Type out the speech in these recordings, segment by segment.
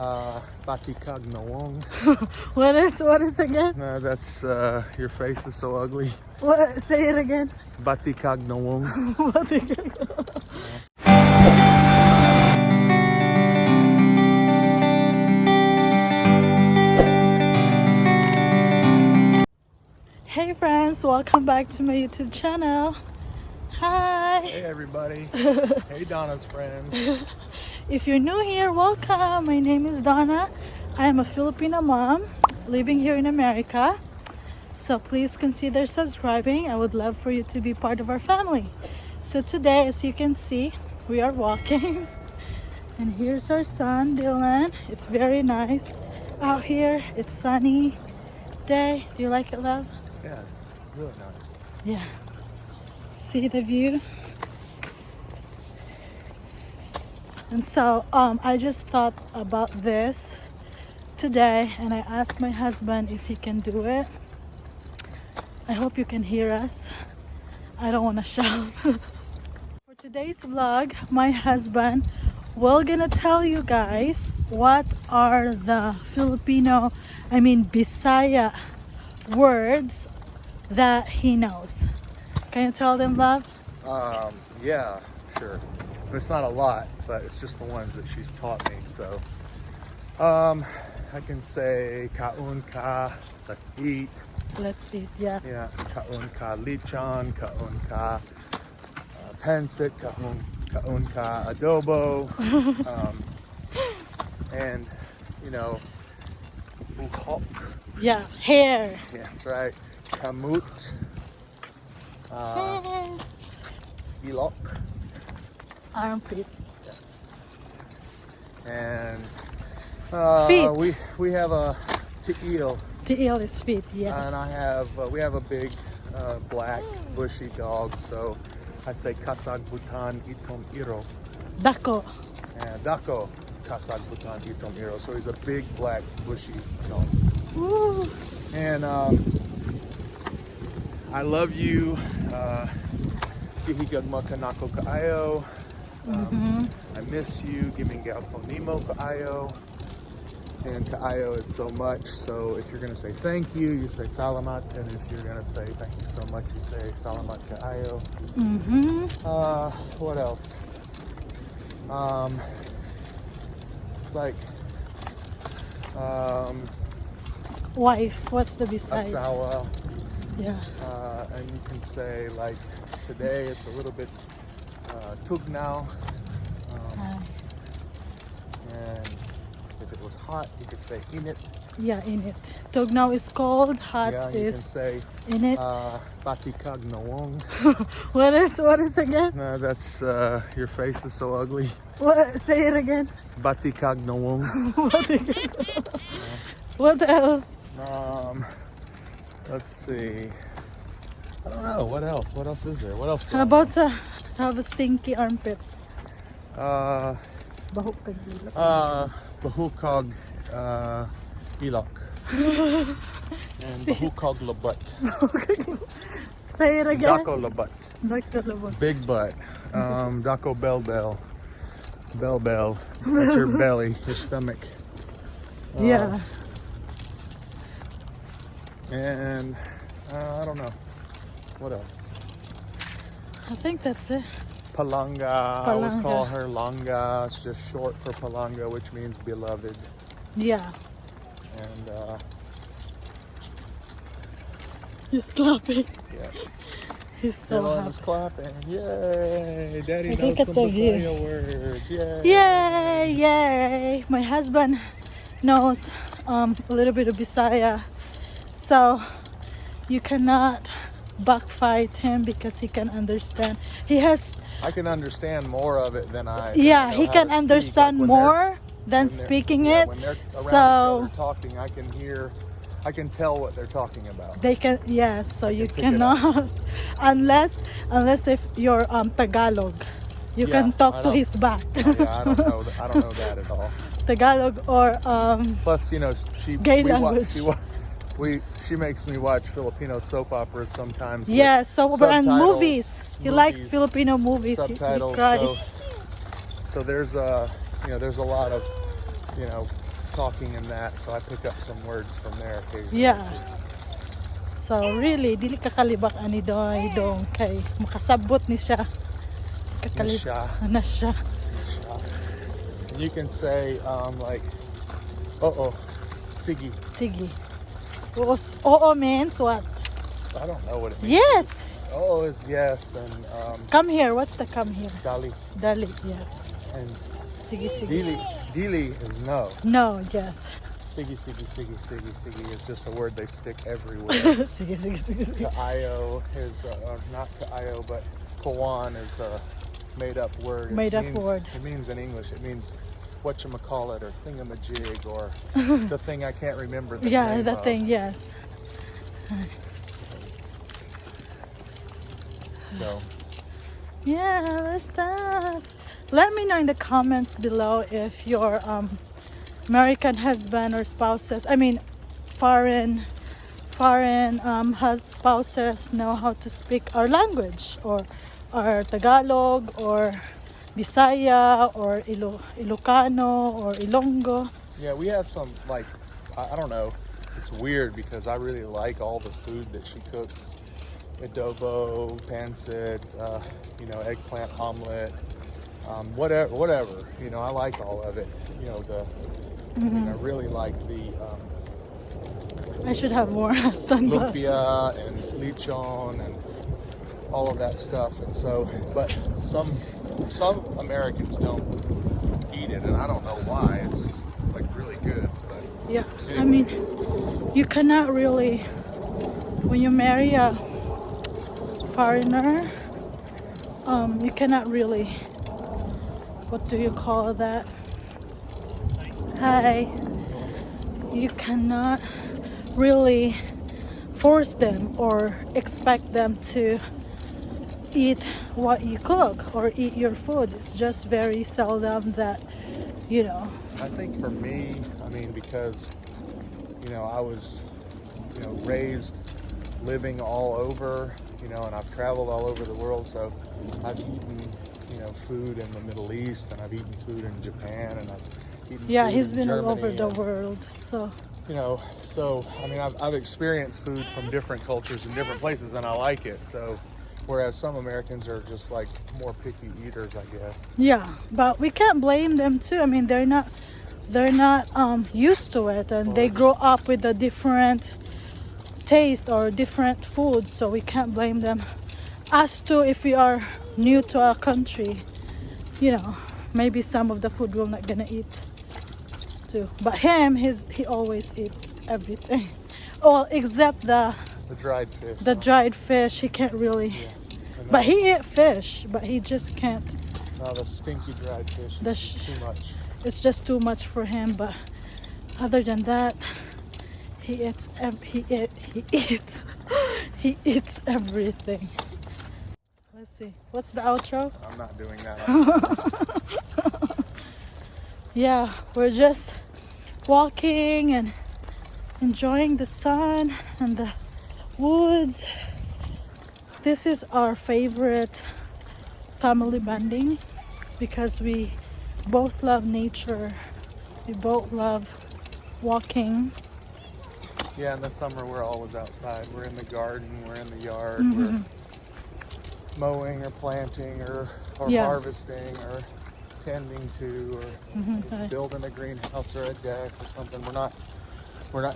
Batikag nawong. What is again? No, that's your face is so ugly. What? Say it again. Batikag nawong. Hey friends, welcome back to my YouTube channel. Hi. Hey everybody. Hey Donna's friends. If you're new here, welcome. My name is Donna. I am a Filipino mom living here in America. So please consider subscribing. I would love for you to be part of our family. So today, as you can see, we are walking. And here's our son, Dylan. It's very nice out here. It's sunny day. Do you like it, love? Yeah, it's really nice. Yeah. See the view? And so I just thought about this today and I asked my husband if he can do it. I hope you can hear us. I don't want to shout. For today's vlog, my husband will gonna tell you guys what are the Bisaya words that he knows. Can you tell them, love? Yeah, sure. It's not a lot, but it's just the ones that she's taught me. So, I can say kaun ka, let's eat. Let's eat, yeah. Yeah, kaun ka lichan, kaun ka pansit, kaun ka adobo, and buhok. Yeah, hair. Yeah, that's right. Kamut, ilok. Armpit. And feet. we have a tiil. Tiil is feet, yes. And we have a big black bushy dog, so I say kasag butan itom iro. Dako. And dako kasag butan itom iro. So he's a big black bushy dog. Woo. And I love you. Kihigagma kanako kaayo. I miss you. Giving Nemo kaayo. And kaayo is so much. So if you're gonna say thank you, you say salamat. And if you're gonna say thank you so much, you say salamat kaayo. What else? It's like Wife. What's the beside? asawa. Yeah. And you can say like today it's a little bit tugnaw. And if it was hot, you could say init. Yeah, in it. Tugnaw is cold. Hot Yeah, you is can say in it. batikag nawong. What is again? No, that's your face is so ugly. What? Say it again. Batikag nawong. What else? Let's see. I don't know. What else? What else is there? What else? How about have a stinky armpit? Bahuk kag ilok. Bahukog ilok. And bahukog labat. Say it again. Dako labat. Dako labat. Big butt. Dako bell. Bell. That's your belly, your stomach. Yeah. And I don't know. What else? I think that's it. Palanga. I always Palanga. call her Langa. It's just short for Palanga, which means beloved. Yeah. And He's clapping. yeah. He's so Dylan happy. is clapping. Yay! Daddy Look knows at some the view. Bisaya words. Yay! Yay! Yay! My husband knows a little bit of Bisaya, so you cannot backfight him because he can understand. I can understand more of it than I. Yeah, know he how can to speak. understand Like more than when they're- speaking yeah, it. When they're around So each other talking, I can tell what they're talking about. they can, yes. So you can pick it cannot, unless if you're Tagalog, you Yeah, can talk I to know. his back. Yeah, I don't know. I don't know that at all. Tagalog or Plus, Gay language. She makes me watch Filipino soap operas sometimes. with yes, so and subtitles, movies. He likes Filipino movies. He subtitles. cries. So there's a lot of talking in that, so I pick up some words from there occasionally. Yeah. So really, dili kakalibak ani dong kay makasabot ni siya. Nisha. Na siya. And you can say like, uh-oh, Siggy. Sige. Oo means what? I don't know what it means. Yes. Oh is yes, and Come here. What's the come here? Dali. Dali. Yes. And Sige, sige. Dili is no. No, yes. Siggy is just a word they stick everywhere. Sige, sige, sige, sige. Ka'ayo is, not Ka'ayo, but Kawan is a made-up word. Word. It means in English, it means whatchamacallit or thingamajig or the thing I can't remember the Yeah, name that of. thing, yes. So, Yeah, there's that. Let me know in the comments below if your American husband or spouses, I mean foreign spouses know how to speak our language, or Tagalog or Bisaya or Ilocano or Ilonggo. yeah, we have some, like, I don't know, it's weird because I really like all the food that she cooks. Adobo, pancit, eggplant omelet, whatever. I like all of it. I really like the I should have more sunglasses. lumpia and lechon and all of that stuff. And so, but some Americans don't eat it, and I don't know why. It's like really good. But Yeah, I anyway. mean, you cannot really, when you marry a foreigner, you cannot really, what do you call that? Hi. You cannot really force them or expect them to eat what you cook or eat your food. It's just very seldom that, I think for me, because, I was, raised living all over, and I've traveled all over the world, so I've eaten, food in the Middle East, and I've eaten food in Japan, and I've eaten yeah, food he's in been all Germany, over the and, world, so. I've experienced food from different cultures in different places, and I like it, so. Whereas some Americans are just like more picky eaters, I guess. Yeah, but we can't blame them too. I mean, they're not used to it, and they grow up with a different taste or different food, so we can't blame them. Us too, if we are new to our country, maybe some of the food we're not gonna eat too. But he always eats everything. Well, except the dried fish. the dried fish. He can't really. Yeah. But he eat fish, but he just can't. No, the stinky dried fish The is too much. It's just too much for him. But other than that, he eats he eats everything. Let's see. What's the outro? I'm not doing that. Yeah, we're just walking and enjoying the sun and the woods. This is our favorite family bonding because we both love nature. We both love walking. Yeah, in the summer we're always outside. We're in the garden, we're in the yard, Mm-hmm. we're mowing or planting or Yeah. harvesting or tending to or Mm-hmm. building a greenhouse or a deck or something. We're not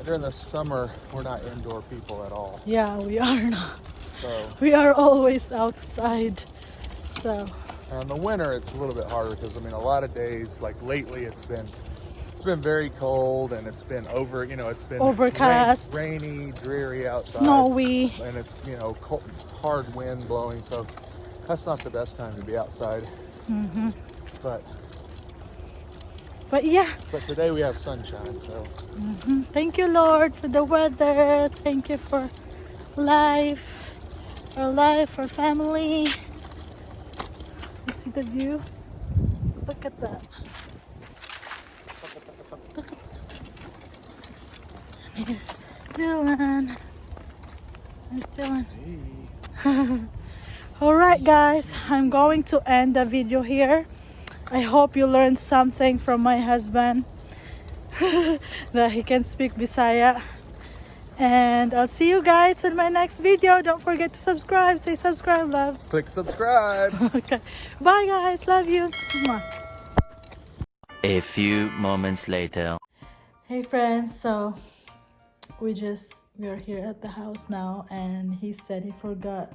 during the summer, we're not indoor people at all. Yeah, we are not. So We are always outside. So and in the winter it's a little bit harder because a lot of days, like lately it's been very cold and it's been it's been Overcast. rainy, dreary outside. snowy. And it's cold, hard wind blowing, so that's not the best time to be outside. Mm-hmm. But yeah, today we have sunshine, so thank you, Lord, for the weather. Thank you for life, our family. You see the view? Look at that. Here's Dylan. There's Dylan. Alright guys, I'm going to end the video here. I hope you learned something from my husband. that he can speak Bisaya. And I'll see you guys in my next video. Don't forget to subscribe. Say subscribe, love. Click subscribe. Okay. Bye, guys. Love you. Mwah. A few moments later. Hey, friends. So we're here at the house now, and he said he forgot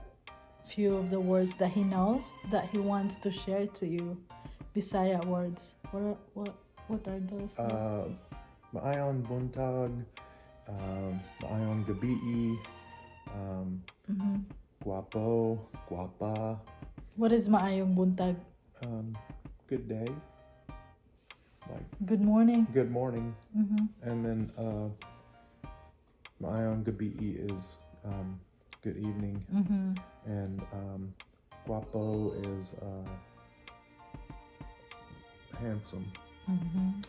a few of the words that he knows that he wants to share to you. Bisaya words. What are those? Maayon buntag, maayon gabi, guapo, guapa, What is maayong buntag? good day, like Good morning. good morning. And then maayon gabi is good evening. And guapo is handsome.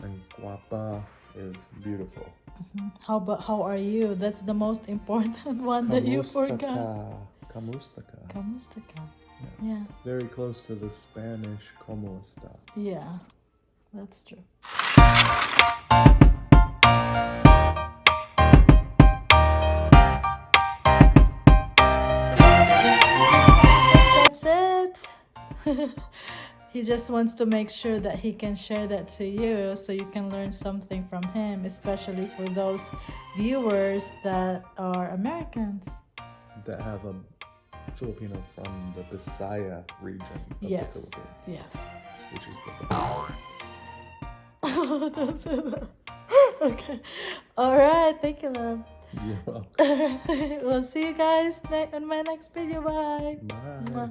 And guapa is beautiful. How are you? That's the most important one that you forgot. Kamusta ka? Kamusta ka? Yeah. Very close to the Spanish como esta. Yeah. That's true. That's it. He just wants to make sure that he can share that to you so you can learn something from him, especially for those viewers that are Americans. That have a Filipino from the Bisaya region of Yes. the Philippines, Yes. which is the best. That's it. Okay. All right. Thank you, love. You're welcome. All right. We'll see you guys on my next video. Bye. Bye. Mwah.